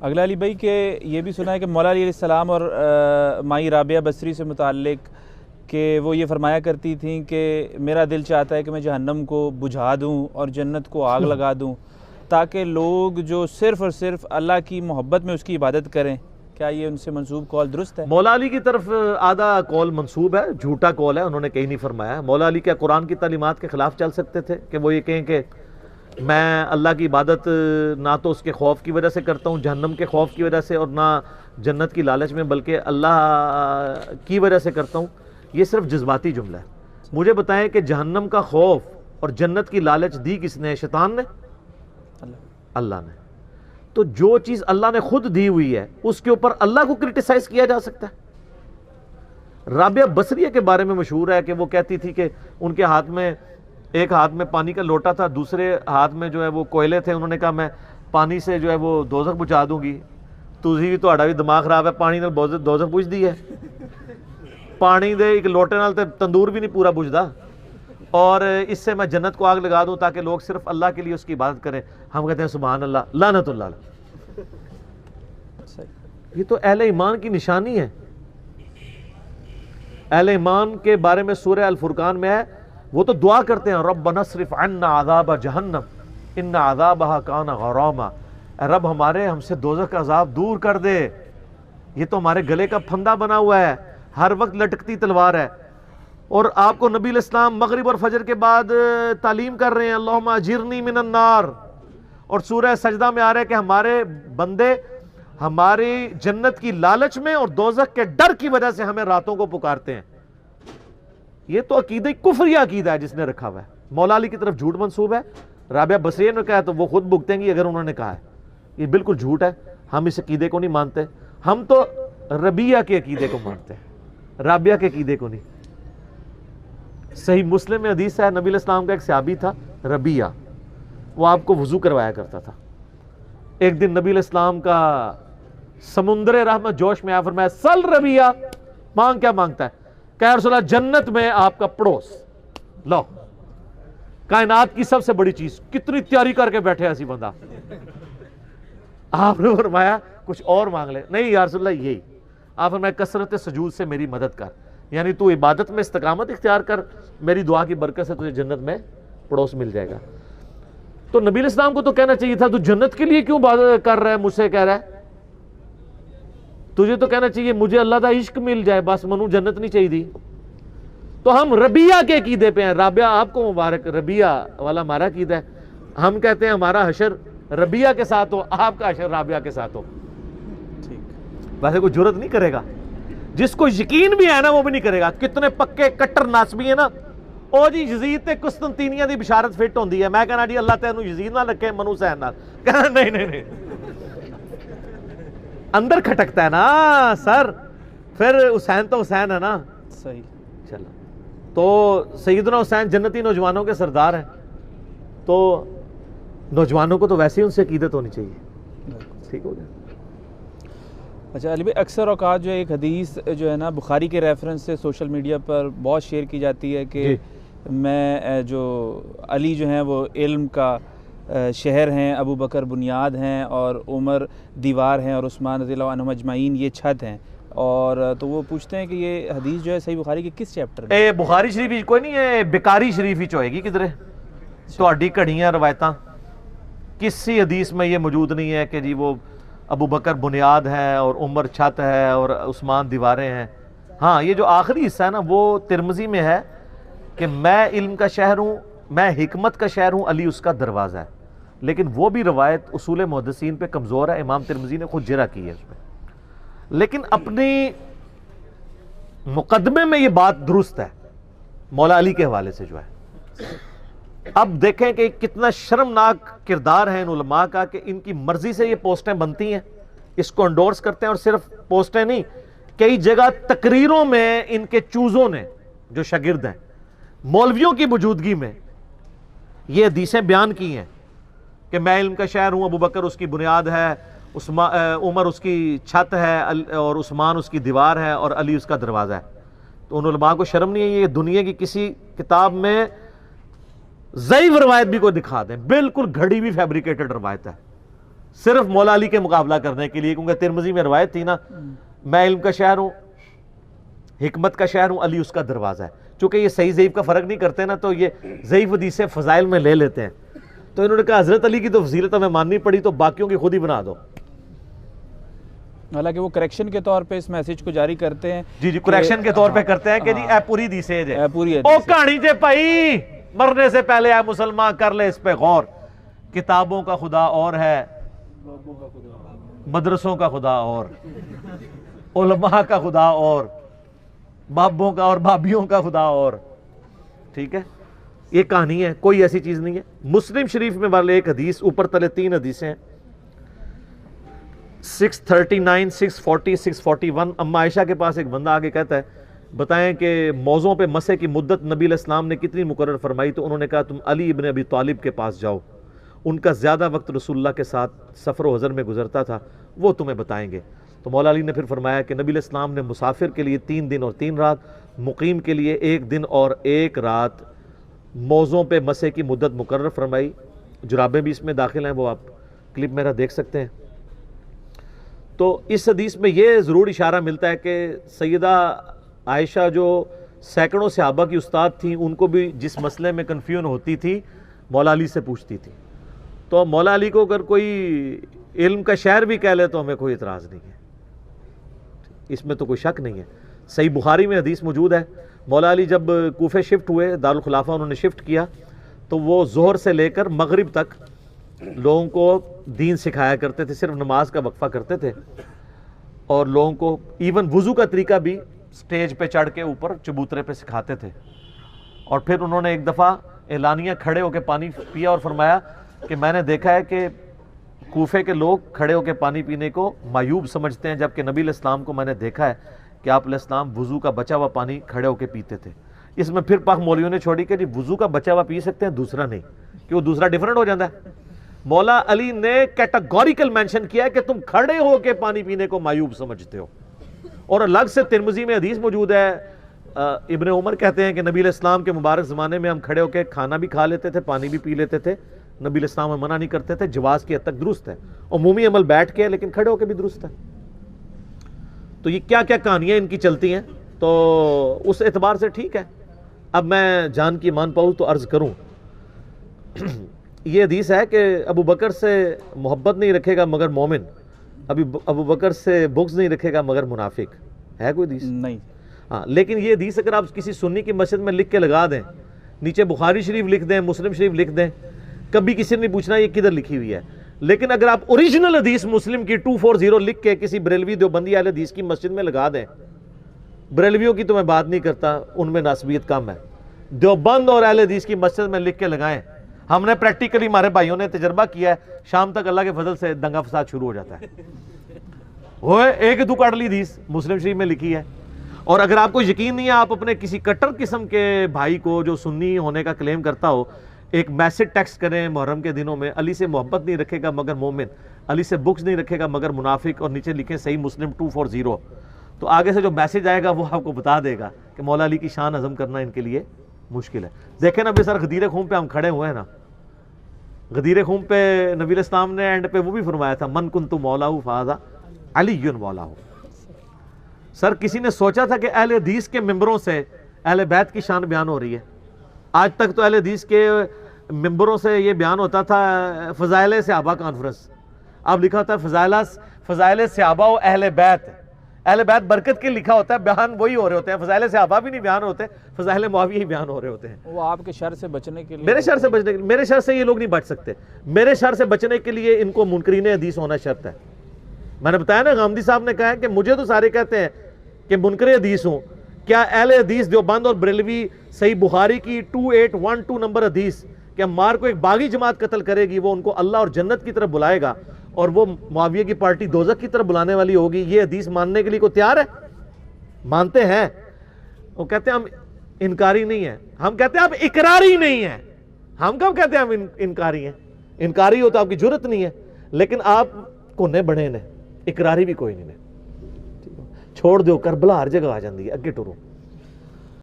اگلا علی بھائی کہ یہ بھی سنا ہے کہ مولا علی علیہ السلام اور مائی رابعہ بصری سے متعلق کہ وہ یہ فرمایا کرتی تھیں کہ میرا دل چاہتا ہے کہ میں جہنم کو بجھا دوں اور جنت کو آگ لگا دوں تاکہ لوگ جو صرف اور صرف اللہ کی محبت میں اس کی عبادت کریں. کیا یہ ان سے منسوب قول درست ہے؟ مولا علی کی طرف آدھا قول منسوب ہے، جھوٹا قول ہے، انہوں نے کہیں نہیں فرمایا. مولا علی کیا قرآن کی تعلیمات کے خلاف چل سکتے تھے کہ وہ یہ کہیں کہ میں اللہ کی عبادت نہ تو اس کے خوف کی وجہ سے کرتا ہوں، جہنم کے خوف کی وجہ سے، اور نہ جنت کی لالچ میں، بلکہ اللہ کی وجہ سے کرتا ہوں؟ یہ صرف جذباتی جملہ ہے. مجھے بتائیں کہ جہنم کا خوف اور جنت کی لالچ دی کس نے؟ شیطان نے؟ اللہ نے. تو جو چیز اللہ نے خود دی ہوئی ہے اس کے اوپر اللہ کو کرٹیسائز کیا جا سکتا ہے؟ رابعہ بصریہ کے بارے میں مشہور ہے کہ وہ کہتی تھی کہ ان کے ہاتھ میں ایک ہاتھ میں پانی کا لوٹا تھا، دوسرے ہاتھ میں جو ہے وہ کوئلے تھے. انہوں نے کہا میں پانی سے جو ہے وہ دوزخ بجھا دوں گی. تسی بھی تہاڈا بھی دماغ خراب ہے، پانی نال دوزخ بجھ دی ہے؟ پانی دے ایک لوٹے نال تے تندور بھی نہیں پورا بجھدا. اور اس سے میں جنت کو آگ لگا دوں تاکہ لوگ صرف اللہ کے لیے اس کی عبادت کریں. ہم کہتے ہیں سبحان اللہ، لعنت اللہ علیہ. یہ تو اہل ایمان کی نشانی ہے. اہل ایمان کے بارے میں سورہ الفرقان میں ہے، وہ تو دعا کرتے ہیں ربنا اصرف عنا عذاب جہنم ان عذابها کان غراما. اے رب ہمارے ہم سے دوزخ کا عذاب دور کر دے، یہ تو ہمارے گلے کا پھندا بنا ہوا ہے، ہر وقت لٹکتی تلوار ہے. اور آپ کو نبی علیہ السلام مغرب اور فجر کے بعد تعلیم کر رہے ہیں اللہم اجرنی من النار. اور سورہ سجدہ میں آ رہا ہے کہ ہمارے بندے ہماری جنت کی لالچ میں اور دوزخ کے ڈر کی وجہ سے ہمیں راتوں کو پکارتے ہیں. یہ تو عقیدہ کفریہ عقیدہ ہے جس نے رکھا ہوا ہے. مولا علی کی طرف جھوٹ منسوب ہے. رابعہ بصریہ نے کہا تو وہ خود بھگتیں گی اگر انہوں نے کہا ہے. یہ بالکل جھوٹ ہے. ہم اس عقیدے کو نہیں مانتے. ہم تو ربیہ کے عقیدے کو مانتے ہیں، رابعہ کے عقیدے کو نہیں. صحیح مسلم میں حدیث ہے، نبی علیہ السلام کا ایک صحابی تھا ربیہ، وہ آپ کو وضو کروایا کرتا تھا. ایک دن نبی علیہ السلام کا سمندر رحمت جوش میں آیا، فرمایا سل ربیہ، مانگ کیا مانگتا ہے؟ کہ یا رسول اللہ جنت میں آپ کا پڑوس. لو کائنات کی سب سے بڑی چیز، کتنی تیاری کر کے بیٹھے ایسی بندہ. آپ نے فرمایا کچھ اور مانگ لے. نہیں یا رسول اللہ یہی. آپ فرمایا کثرت سجود سے میری مدد کر، یعنی تو عبادت میں استقامت اختیار کر، میری دعا کی برکت سے تجھے جنت میں پڑوس مل جائے گا. تو نبی علیہ السلام کو تو کہنا چاہیے تھا تو جنت کے لیے کیوں بات کر رہا ہے، مجھ سے کہہ رہا ہے؟ تجھے تو کہنا چاہیے مجھے اللہ کا عشق مل جائے بس، منو جنت نہیں چاہیے دی. تو ہم ربیہ کے عقیدے پہ ہیں. رابعہ آپ کو مبارک، ربیہ والا ہمارا عقیدہ ہے. ہم کہتے ہیں ہمارا حشر ربیہ کے ساتھ ہو، آپ کا حشر رابعہ کے ساتھ ہو. ویسے کوئی جرت نہیں کرے گا، جس کو یقین بھی ہے نا وہ بھی نہیں کرے گا. کتنے پکے کٹر ناسبی ہیں نا، او جی یزید تے قسطنطینیہ دی بشارت فٹ ہوندی ہے، میں کہنا جی اللہ تینوں یزید نہ رکھے منو حسین نال، کہنا نہیں نہیں نہیں، اندر کھٹکتا ہے نا سر. پھر حسین تو حسین ہے نا. صحیح. چلو تو سیدنا حسین جنتی نوجوانوں کے سردار ہیں، تو نوجوانوں کو تو ویسے ہی ان سے عقیدت ہونی چاہیے. ٹھیک ہو گیا. اچھا علی بھائی، اکثر اوقات جو ایک حدیث جو ہے نا بخاری کے ریفرنس سے سوشل میڈیا پر بہت شیئر کی جاتی ہے کہ میں جو علی جو ہیں وہ علم کا شہر ہیں، ابو بکر بنیاد ہیں، اور عمر دیوار ہیں، اور عثمان رضی اللہ عنہم اجمعین یہ چھت ہیں. اور تو وہ پوچھتے ہیں کہ یہ حدیث جو ہے صحیح بخاری کے کس چیپٹر میں؟ بخاری شریف کوئی نہیں ہے، بکاری شریف ہی ہوئے گی کدھر. تہاڈی کڑیاں روایتاں کسی حدیث میں یہ موجود نہیں ہے کہ جی وہ ابو بکر بنیاد ہے اور عمر چھت ہے اور عثمان دیواریں ہیں. ہاں یہ جو آخری حصہ ہے نا وہ ترمذی میں ہے کہ میں علم کا شہر ہوں، میں حکمت کا شہر ہوں، علی اس کا دروازہ ہے. لیکن وہ بھی روایت اصول محدثین پہ کمزور ہے، امام ترمذی نے خود جرح کی ہے اس میں. لیکن اپنی مقدمے میں یہ بات درست ہے مولا علی کے حوالے سے جو ہے. اب دیکھیں کہ کتنا شرمناک کردار ہے ان علماء کا کہ ان کی مرضی سے یہ پوسٹیں بنتی ہیں، اس کو انڈورس کرتے ہیں. اور صرف پوسٹیں نہیں، کئی جگہ تقریروں میں ان کے چوزوں نے جو شاگرد ہیں مولویوں کی موجودگی میں یہ حدیثیں بیان کی ہیں کہ میں علم کا شہر ہوں، ابو بکر اس کی بنیاد ہے، عمر اس کی چھت ہے، اور عثمان اس کی دیوار ہے، اور علی اس کا دروازہ ہے. تو ان علماء کو شرم نہیں ہے یہ دنیا کی کسی کتاب میں ضعیف روایت بھی کوئی دکھا دیں، بالکل گھڑی بھی فیبریکیٹڈ روایت ہے. صرف مولا علی کے مقابلہ کرنے کے لیے، کیونکہ ترمذی میں روایت تھی نا، میں علم کا شہر ہوں، حکمت کا شہر ہوں، علی اس کا دروازہ ہے. چونکہ یہ صحیح ضعیف کا فرق نہیں کرتے نا، تو یہ ضعیف حدیث فضائل میں لے لیتے ہیں. تو انہوں نے کہا حضرت علی کی تو فضیلت ہمیں ماننی پڑی، تو باقیوں کی خود ہی بنا دو. حالانکہ وہ کریکشن کے طور پہ اس میسیج کو جاری کرتے ہیں. جی کریکشن کے طور پہ کرتے ہیں کہ جی اے پوری حدیث ہے، اے پوری او کہانی جے بھائی، مرنے سے پہلے اے مسلمان کر لے اس پہ غور. کتابوں کا خدا اور ہے، مدرسوں کا خدا اور، علماء کا خدا اور، بابوں کا اور بابیوں کا خدا اور. ٹھیک ہے، یہ کہانی ہے، کوئی ایسی چیز نہیں ہے. مسلم شریف میں والے ایک حدیث، اوپر تلے 3 حدیثیں ہیں، 639 640 641. اما عائشہ کے پاس ایک بندہ آگے کہتا ہے بتائیں کہ موضوع پہ مسح کی مدت نبی علیہ السلام نے کتنی مقرر فرمائی؟ تو انہوں نے کہا تم علی ابن ابی طالب کے پاس جاؤ، ان کا زیادہ وقت رسول اللہ کے ساتھ سفر و حضر میں گزرتا تھا، وہ تمہیں بتائیں گے. تو مولا علی نے پھر فرمایا کہ نبی علیہ السلام نے مسافر کے لیے 3 دن اور 3 رات، مقیم کے لیے 1 دن اور 1 رات موضوع پہ مسح کی مدت مقرر فرمائی. جرابیں بھی اس میں داخل ہیں، وہ آپ کلپ میرا دیکھ سکتے ہیں. تو اس حدیث میں یہ ضرور اشارہ ملتا ہے کہ سیدہ عائشہ جو سینکڑوں صحابہ کی استاد تھیں، ان کو بھی جس مسئلے میں کنفیوژن ہوتی تھی مولا علی سے پوچھتی تھی. تو مولا علی کو اگر کوئی علم کا شہر بھی کہہ لے تو ہمیں کوئی اعتراض نہیں ہے، اس میں تو کوئی شک نہیں ہے. صحیح بخاری میں حدیث موجود ہے، مولا علی جب کوفے شفٹ ہوئے، دارالخلافہ انہوں نے شفٹ کیا، تو وہ ظہر سے لے کر مغرب تک لوگوں کو دین سکھایا کرتے تھے، صرف نماز کا وقفہ کرتے تھے، اور لوگوں کو ایون وضو کا طریقہ بھی سٹیج پہ چڑھ کے اوپر چبوترے پہ سکھاتے تھے. اور پھر انہوں نے ایک دفعہ اعلانیہ کھڑے ہو کے پانی پیا اور فرمایا کہ میں نے دیکھا ہے کہ کوفے کے لوگ کھڑے ہو کے پانی پینے کو معیوب سمجھتے ہیں، جبکہ نبی علیہ السلام کو میں نے دیکھا ہے کہ آپ علیہ السلام وضو کا بچا ہوا پانی کھڑے ہو کے پیتے تھے. اس میں پھر پاک مولویوں نے چھوڑی کہ جی وضو کا بچا ہوا پی سکتے ہیں، دوسرا نہیں، کہ وہ دوسرا ڈیفرنٹ ہو جاتا ہے. مولا علی نے کیٹاگوریکل مینشن کیا ہے کہ تم کھڑے ہو کے پانی پینے کو معیوب سمجھتے ہو. اور الگ سے ترمذی میں حدیث موجود ہے، ابن عمر کہتے ہیں کہ نبی علیہ السلام کے مبارک زمانے میں ہم کھڑے ہو کے کھانا بھی کھا لیتے تھے، پانی بھی پی لیتے تھے، نبی علیہ السلام ہمیں منع نہیں کرتے تھے. جواز کی حد تک درست ہے، عمومی عمل بیٹھ کے لیکن کھڑے ہو کے بھی درست ہے. تو یہ کیا کیا کہانیاں ان کی چلتی ہیں، تو اس اعتبار سے ٹھیک ہے. اب میں جان کی مان پاؤں تو عرض کروں، یہ حدیث ہے کہ ابو بکر سے محبت نہیں رکھے گا مگر مومن، ابو بکر سے بغض نہیں رکھے گا مگر منافق. ہے کوئی حدیث؟ نہیں. ہاں، لیکن یہ حدیث اگر آپ کسی سنی کی مسجد میں لکھ کے لگا دیں، نیچے بخاری شریف لکھ دیں، مسلم شریف لکھ دیں، کبھی کسی نے نہیں پوچھنا یہ کدھر لکھی ہوئی ہے. لیکن اگر آپ اوریجنل حدیث مسلم کی 240 لکھ کے کسی بریلوی دیوبندی اہل حدیث کی مسجد میں لگا دیں، بریلویوں کی تو میں بات نہیں کرتا، ان میں ناسبیت کم ہے، دیوبند اور اہل حدیث کی مسجد میں لکھ کے لگائیں. ہم نے پریکٹیکلی ہمارے بھائیوں نے تجربہ کیا ہے، شام تک اللہ کے فضل سے دنگا فساد شروع ہو جاتا ہے. وہ ایک دو کاٹلی حدیث مسلم شریف میں لکھی ہے. اور اگر آپ کو یقین نہیں ہے، آپ اپنے کسی کٹر قسم کے بھائی کو جو سنی ہونے کا کلیم کرتا ہو ایک میسج ٹیکسٹ کریں محرم کے دنوں میں، علی سے محبت نہیں رکھے گا مگر مومن، علی سے بغض نہیں رکھے گا مگر منافق، اور نیچے لکھیں صحیح مسلم 240. تو آگے سے جو میسج آئے گا وہ آپ کو بتا دے گا کہ مولا علی کی شان ہضم کرنا ان کے لیے مشکل ہے. دیکھیں نا بے سر غدیر خون پہ ہم کھڑے ہوئے ہیں نا، غدیر خون پہ نبی علیہ السلام نے اینڈ پہ وہ بھی فرمایا تھا من کنت مولاہ فہذا علی مولاہ. سر کسی نے سوچا تھا کہ اہل حدیث کے ممبروں سے اہل بیت کی شان بیان ہو رہی ہے؟ آج تک تو اہل حدیث کے ممبروں سے یہ بیان ہوتا تھا فضائل صحابہ کانفرنس، اب لکھا ہوتا ہے فضائل صحابہ و اہل بیت. اہل بیت برکت کے لکھا ہوتا ہے، بیان وہی ہو رہے ہوتے ہیں، فضائل صحابہ بھی نہیں بیان ہوتے، فضائل معاویہ ہی بیان ہو رہے ہوتے ہیں. وہ آپ کے شر سے بچنے کے لیے، میرے شر سے بچنے کے لیے، میرے شر سے یہ لوگ نہیں بچ سکتے. میرے شر سے بچنے کے لیے ان کو منکرین حدیث ہونا شرط ہے. میں نے بتایا نا، غامدی صاحب نے کہا ہے کہ مجھے تو سارے کہتے ہیں کہ منکر حدیث ہوں، کیا اہل حدیث دیوبند اور بریلوی صحیح بخاری کی 2812 نمبر حدیث کہ عمار کو ایک باغی جماعت قتل کرے گی، وہ ان کو اللہ اور جنت کی طرف بلائے گا اور وہ معاویہ کی پارٹی دوزخ کی طرف بلانے والی ہوگی، یہ حدیث ماننے کے لیے کوئی تیار ہے؟ مانتے ہیں. وہ کہتے ہیں ہم انکاری نہیں ہیں، ہم کہتے ہیں آپ اقراری نہیں ہیں. ہم کب کہتے ہیں ہم انکاری ہیں؟ انکاری ہو تو آپ کی جرت نہیں ہے، لیکن آپ کونے بڑے نے، اقراری بھی کوئی نہیں نے. چھوڑ دیو، کربلا ہر جگہ آ جاندی ہے، اگے ٹرو.